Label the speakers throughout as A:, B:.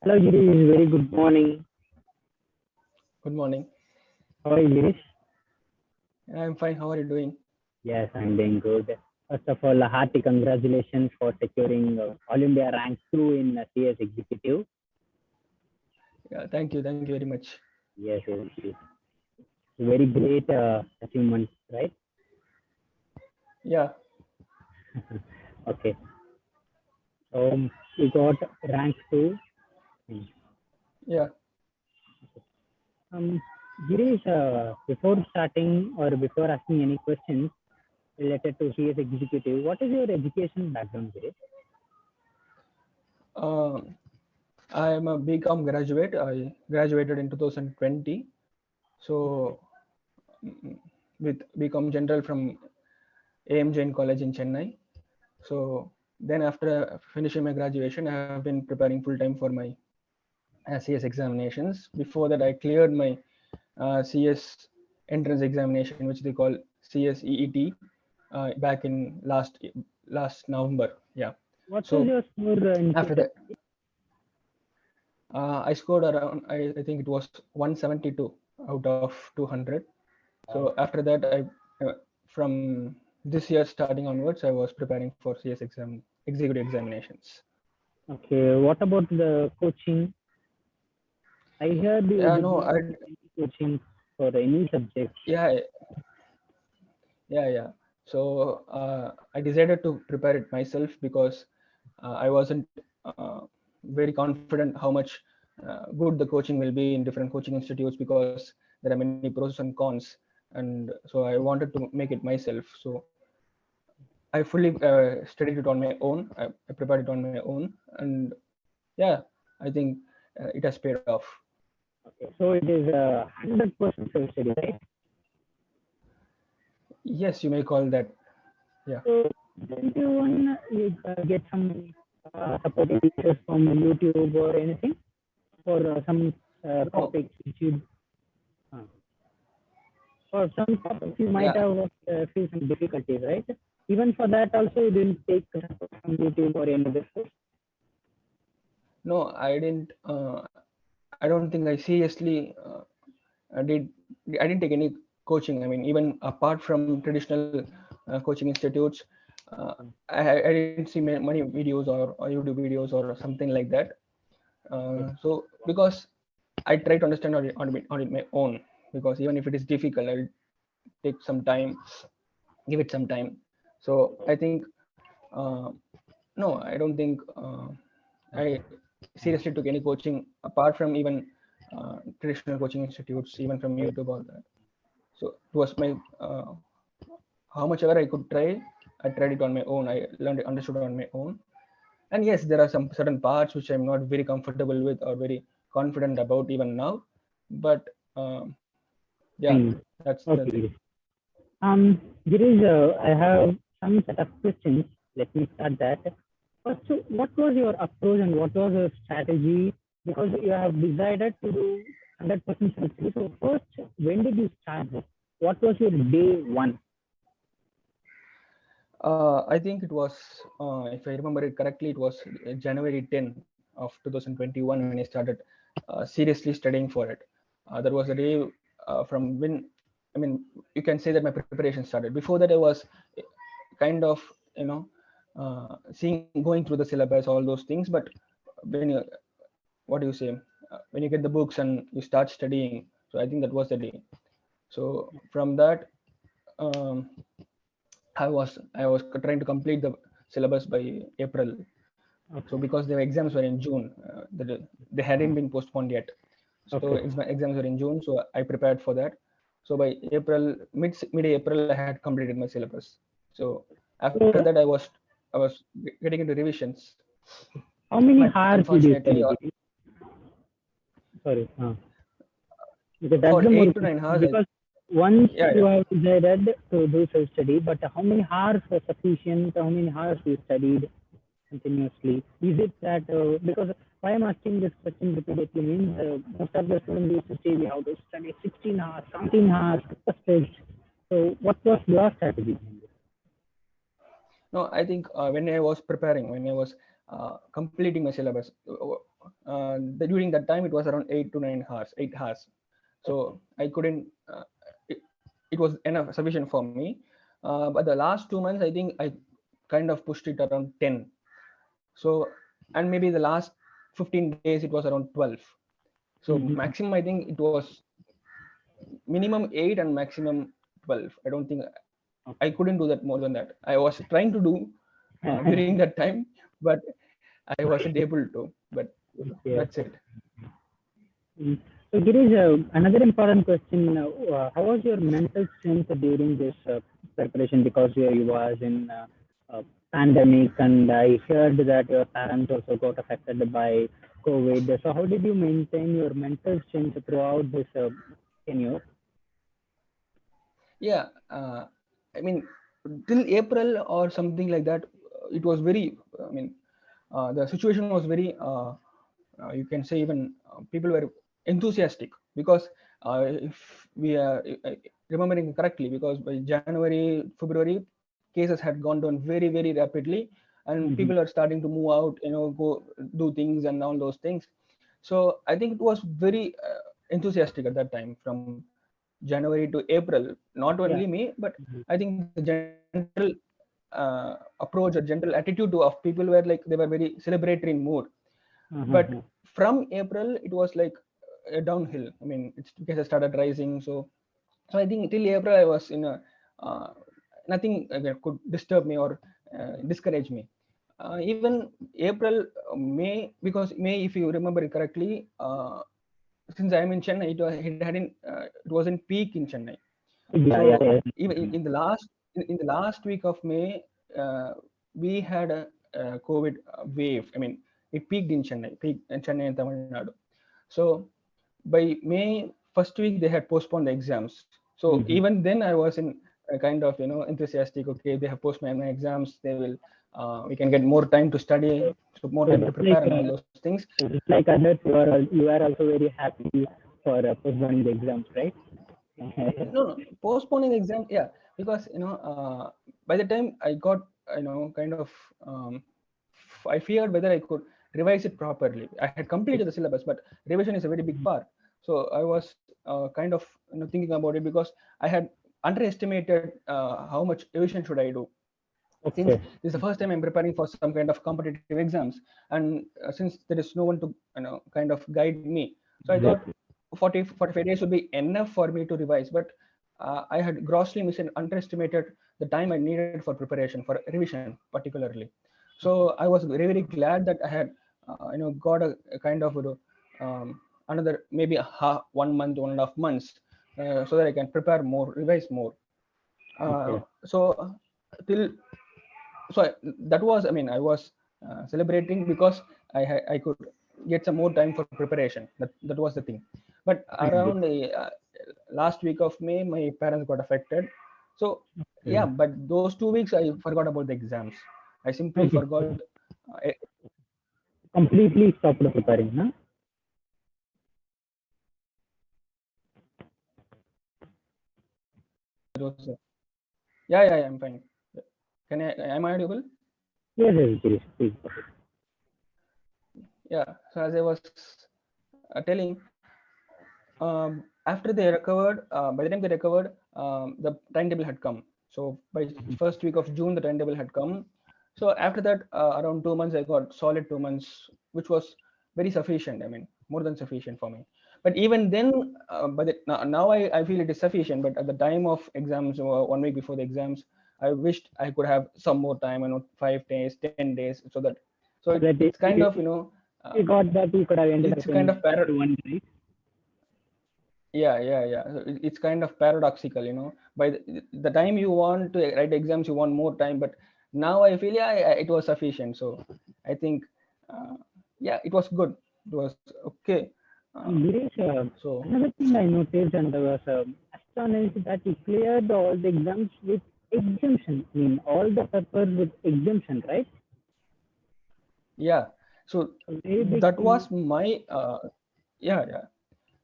A: Hello, Girish. Very good morning.
B: Good morning.
A: How are you, Girish?
B: I'm fine. How are you doing?
A: Yes, I'm doing good. First of all, a hearty congratulations for securing All India Rank 2 in CS Executive.
B: Yeah, thank you. Thank you very much.
A: Yes, it's a very great achievement, right?
B: Yeah,
A: Okay. You got rank 2. Hmm.
B: yeah.
A: Um, Girish, before starting or before asking any questions related to CS Executive, what is your education background, Girish?
B: Um, I am a BCom graduate. I graduated in 2020.
A: Okay.
B: So, mm, with BCom General from AM Jain College in Chennai. So, then after finishing my graduation, I have been preparing full time for my CS examinations. Before that, I cleared my CS entrance examination, which they call CS EET, back in last November. Yeah.
A: What was
B: So
A: your score in
B: after
A: CS?
B: that, I scored around, I think it was 172 out of 200. So
A: Wow.
B: after that, from this year starting onwards, I was preparing for CS executive examinations.
A: Okay, what about the coaching? I heard you
B: Yeah,
A: did
B: no,
A: not take any coaching for any subject.
B: yeah, yeah. So I decided to prepare it myself because I wasn't very confident how much good the coaching will be in different coaching institutes because there are many pros and cons, and so I wanted to make it myself. So I fully studied it on my own. I prepared it on my own, and yeah, I think it has paid off.
A: Okay, so it is 100% self study, right?
B: Yes, you may call that. Yeah.
A: So didn't you get some supporting teachers from YouTube or anything for some
B: No.
A: topics which you uh, for some topics you might
B: Yeah.
A: have faced some difficulties, right? Even for that also you didn't take support from YouTube or any other source.
B: No, I didn't. I don't think I seriously I did. I didn't take any coaching. I mean, even apart from traditional coaching institutes, uh, I didn't see many videos or YouTube videos or something like that.
A: Okay.
B: So because I try to understand on it my own, because even if it is difficult, I'll take some time, give it some time. So I think uh, no, I don't think I
A: Okay.
B: seriously took any coaching apart from even traditional coaching institutes, even from YouTube, all that. So it was my how much ever I could try, I tried it on my own. I learned it, understood it on my own. And yes, there are some certain parts which I'm not very comfortable with or very confident about even now. But yeah,
A: Fine.
B: that's the thing.
A: Okay. Girish, I have some set of questions. Let me start that. First, so what was your approach and what was your strategy? Because you have decided to do 100% self-study. So first, when did you start this? What was your day one?
B: I think it was, if I remember it correctly, it was January 10 of 2021 when I started seriously studying for it. That was the day from when, I mean, you can say that my preparation started. Before that, I was kind of, you know, going through the syllabus, all those things. But when you, what do you say? When you get the books and you start studying, so I think that was the day. So from that, um, I was trying to complete the syllabus by April. So
A: Okay.
B: because the exams were in June, they hadn't been postponed yet. So
A: Okay.
B: my exams were in June, so I prepared for that. So by April, mid April, I had completed my syllabus. So after
A: So
B: that, I was getting into revisions,
A: how many
B: but
A: hours did you
B: unfortunately,
A: study, Girish? Sorry. Because that's
B: for
A: the more
B: 8 to 9 hours,
A: because once
B: yeah,
A: you
B: yeah.
A: have decided to do self study, but how many hours were sufficient? How many hours you studied continuously? Is it that because why I'm asking this question repeatedly means most of the students used to say we have to study 16 hours, 17 hours first. So what was your strategy?
B: No, I think when I was preparing, when I was completing my syllabus, during that time it was around 8 hours. So I couldn't. It was enough sufficient for me. But the last 2 months, I think I kind of pushed it around 10. So, and maybe the last 15 days it was around 12. So maximum, I think it was minimum 8 and maximum 12. I don't think I couldn't do that more than that. I was trying to do during that time, but I wasn't able to. But
A: Yeah.
B: that's it.
A: So, Girish, another important question: how was your mental strength during this preparation? Because you was in pandemic, and I heard that your parents also got affected by COVID. So, how did you maintain your mental strength throughout this tenure?
B: Yeah, I mean, till April or something like that, it was very. I mean, the situation was very. You can say even people were enthusiastic because if we are remembering correctly, because by January, February, cases had gone down very rapidly, and people are starting to move out, go do things and all those things. So I think it was very enthusiastic at that time from January to April. Not only me, but I think the general approach or general attitude of people were like they were very celebratory in mood. But from April, it was like a downhill. I mean, cases started rising. So I think till April I was in a nothing could disturb me or discourage me. Even April, May, because May, if you remember it correctly, since I'm in Chennai, it wasn't peak in Chennai. So even in the last week of May, we had a COVID wave. I mean, it peaked in Chennai and Tamil Nadu. So by May first week they had postponed the exams. So even then I was in a kind of enthusiastic. Okay, they have postponed my exams. They will. We can get more time to study, so more time to prepare and all those things.
A: It's like others, you are also very happy for postponing the exams, right?
B: No, postponing the exam, yeah, because by the time I got kind of I feared whether I could revise it properly. I had completed the syllabus, but revision is a very big part. So I was kind of thinking about it because I had underestimated how much revision should I do. Since this is the first time I'm preparing for some kind of competitive exams, and since there is no one to kind of guide me, so I thought 45 days would be enough for me to revise. But I had grossly underestimated the time I needed for preparation for revision particularly. So I was very glad that I had got a kind of another maybe 1 month, 1.5 months, so that I can prepare more, revise more. So till that was, I mean, I was celebrating because I could get some more time for preparation. That was the thing. But around the last week of May, my parents got affected. So yeah, but those 2 weeks I forgot about the exams. I simply forgot.
A: Completely stopped preparing, huh?
B: Yeah, I'm fine. Am I audible?
A: Yes, Girish, please.
B: Yeah. So as I was telling, after they recovered, by the time they recovered, the timetable had come. So by first week of June, the timetable had come. So after that, around 2 months, I got solid 2 months, which was very sufficient. I mean, more than sufficient for me. But even then, now I feel it is sufficient. But at the time of exams, or 1 week before the exams, I wished I could have some more time, 5 days, 10 days, so it's kind of
A: you got that you could have ended
B: it's
A: up
B: kind
A: in
B: of
A: one, right?
B: yeah. So it's kind of paradoxical, by the time you want to write exams, you want more time, but now I feel it was sufficient. So I think yeah, it was good, it was okay.
A: Girish,
B: So
A: another thing I noticed and I was astonished that you cleared all the exams with exemption. I mean, all the papers with exemption, right?
B: yeah, so that was my yeah.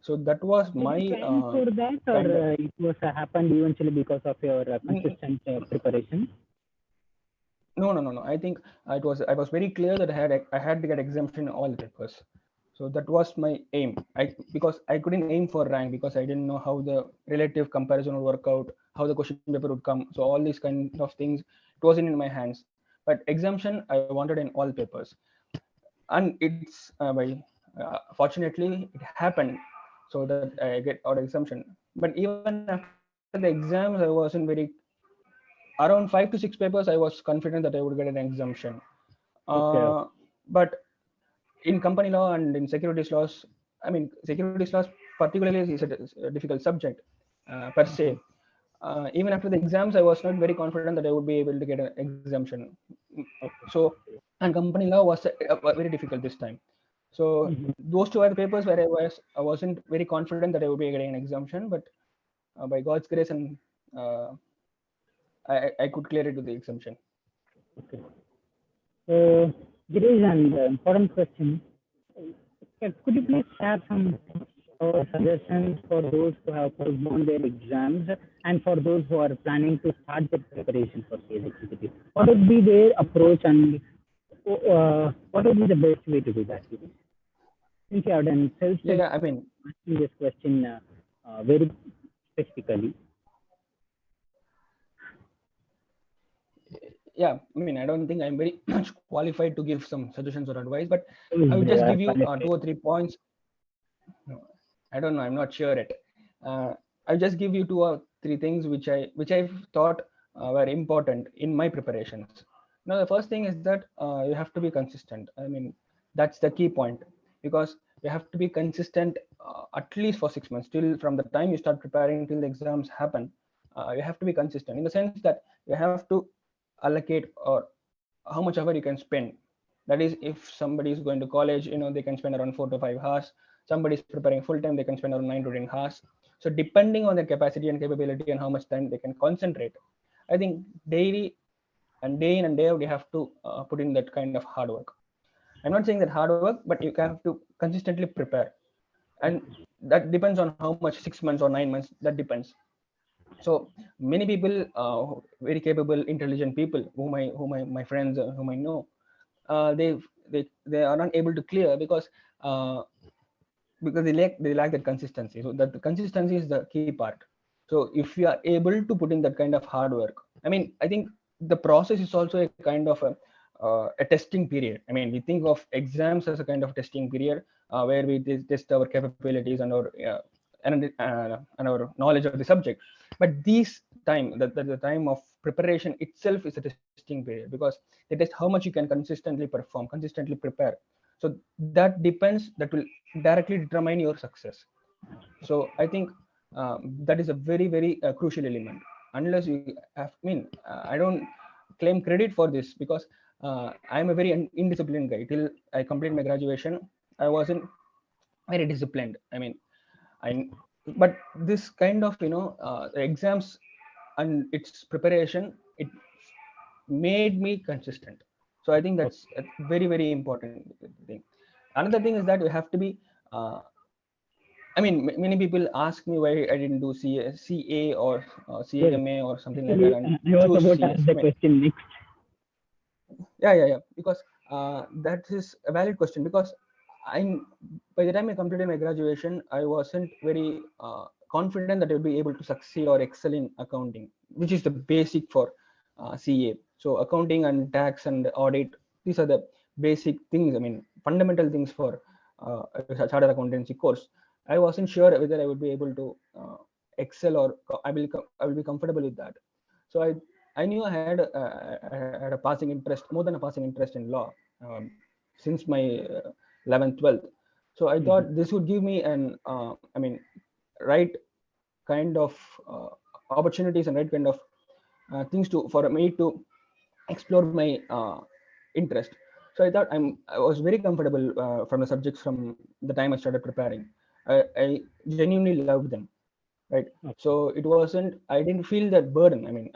B: So that was
A: Did you
B: my
A: plan for that, or
B: kind of
A: it was happened eventually because of your consistent preparation?
B: no. I think I was very clear that I had to get exemption in all the papers. So that was my aim. Because I couldn't aim for rank because I didn't know how the relative comparison would work out, how the question paper would come. So all these kind of things, it wasn't in my hands. But exemption I wanted in all papers, and it's by fortunately it happened, so that I get out exemption. But even after the exams, I wasn't very, around 5 to 6 papers I was confident that I would get an exemption.
A: Okay.
B: But in company law and in securities laws, I mean, securities laws particularly is a difficult subject per se. Even after the exams, I was not very confident that I would be able to get an exemption. So, and company law was very difficult this time. So those two are the papers where I wasn't very confident that I would be getting an exemption, but by God's grace and I could clear it with the exemption.
A: Okay. So, Girish, and important question. Could you please share some suggestions for those who have postponed their exams and for those who are planning to start their preparation for CS executive? What would be their approach and what would be the best way to do that? Since you have done self-study,
B: Yeah, I mean,
A: asking this question very specifically.
B: yeah, I mean, I don't think I'm very much qualified to give some suggestions or advice, but I will just give you 2 or 3 points. No, I don't know, I'm not sure yet. I'll just give you 2 or 3 things which I've thought were important in my preparations. Now, the first thing is that you have to be consistent. I mean, that's the key point, because you have to be consistent at least for 6 months, till from the time you start preparing till the exams happen. You have to be consistent in the sense that you have to allocate or how much ever you can spend. That is, if somebody is going to college, they can spend around 4 to 5 hours. Somebody is preparing full time, they can spend around 9 to 10 hours. So depending on their capacity and capability and how much time they can concentrate, I think daily and day in and day out you have to put in that kind of hard work. I'm not saying that hard work, but you have to consistently prepare, and that depends on how much, 6 months or 9 months, that depends. So many people, very capable, intelligent people my friends, whom I know, they are not able to clear uh, because they lack that consistency. So that the consistency is the key part. So if you are able to put in that kind of hard work, I mean, I think the process is also a kind of a testing period. I mean, we think of exams as a kind of testing period where we test our capabilities and our knowledge of the subject. But these time, the time of preparation itself is a testing period, because they test how much you can consistently perform, consistently prepare. So that will directly determine your success. So I think that is a very, very crucial element. Unless you have, I mean, I don't claim credit for this, because I'm a very indisciplined guy. Till I complete my graduation, I wasn't very disciplined. I mean, I but this kind of exams and its preparation, it made me consistent. So I think that's a very, very important thing. Another thing is that you have to be I mean, many people ask me why I didn't do CA or
A: Yes.
B: CMA or something like that
A: Actually,
B: and
A: I was
B: choose
A: about to
B: CS.
A: ask
B: I
A: the
B: mean,
A: question next.
B: yeah, because that is a valid question, because I by the time I completed my graduation, I wasn't very confident that I would be able to succeed or excel in accounting, which is the basic for CA. So accounting and tax and audit, these are the basic things. I mean, fundamental things for a chartered accountancy course. I wasn't sure whether I would be able to excel, or I will be comfortable with that. So I knew I had a passing interest, more than a passing interest in law, since my 11th, 12th. So I thought this would give me I mean, right kind of opportunities and right kind of things for me to explore my interest. So I thought I was very comfortable from the subjects from the time I started preparing. I genuinely loved them, right? So it wasn't, I didn't feel that burden. I mean,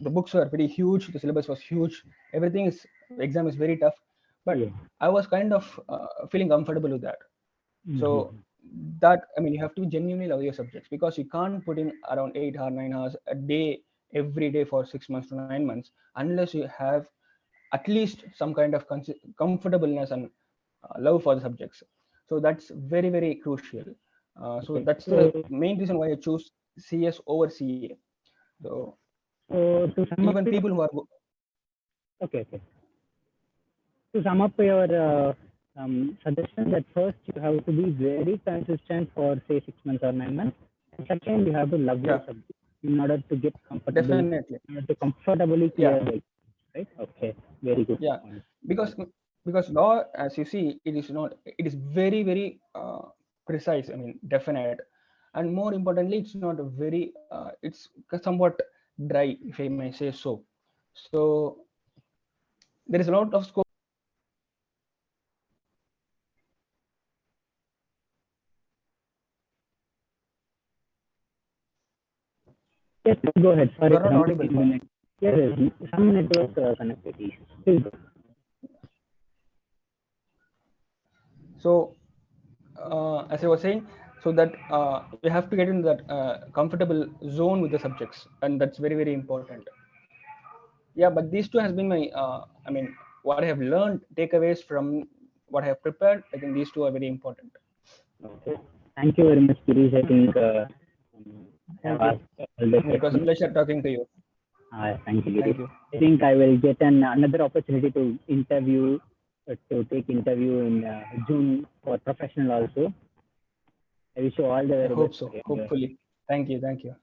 B: the books were pretty huge, the syllabus was huge, everything is, the exam is very tough, but
A: Yeah.
B: I was kind of feeling comfortable with that. So that, I mean, you have to genuinely love your subjects, because you can't put in around 8 or 9 hours a day every day for 6 months to 9 months unless you have at least some kind of comfortableness and love for the subjects. So that's very, very crucial. So
A: Okay.
B: that's the main reason why I choose CS over CA. So
A: to sum up
B: even people who are
A: okay. To sum up your suggestion, that first you have to be very consistent for say 6 months or 9 months. And second, you have to love your subject in order to get comfortable.
B: definitely,
A: in order to comfortably clear it, right? Okay, very good point.
B: Because law, as you see, it is not. It is very, very precise. I mean, definite, and more importantly, it's not a very. It's somewhat dry, if I may say so. So there is a lot of scope.
A: Yes, go ahead. Sorry,
B: You are not audible.
A: Yes, some network connectivity issues. Please go.
B: So as I was saying, so that we have to get in that comfortable zone with the subjects, and that's very, very important. Yeah, but these two has been my I mean, what I have learned, takeaways from what I have prepared. I think these two are very important.
A: Okay. Thank you very much, Girish. I think
B: It was a pleasure talking to you.
A: Thank you, Girish. I think I will get another opportunity to interview, take interview in June for professional also. I wish you all the very
B: I hope
A: best.
B: so. Hopefully. Thank you.
A: Thank you.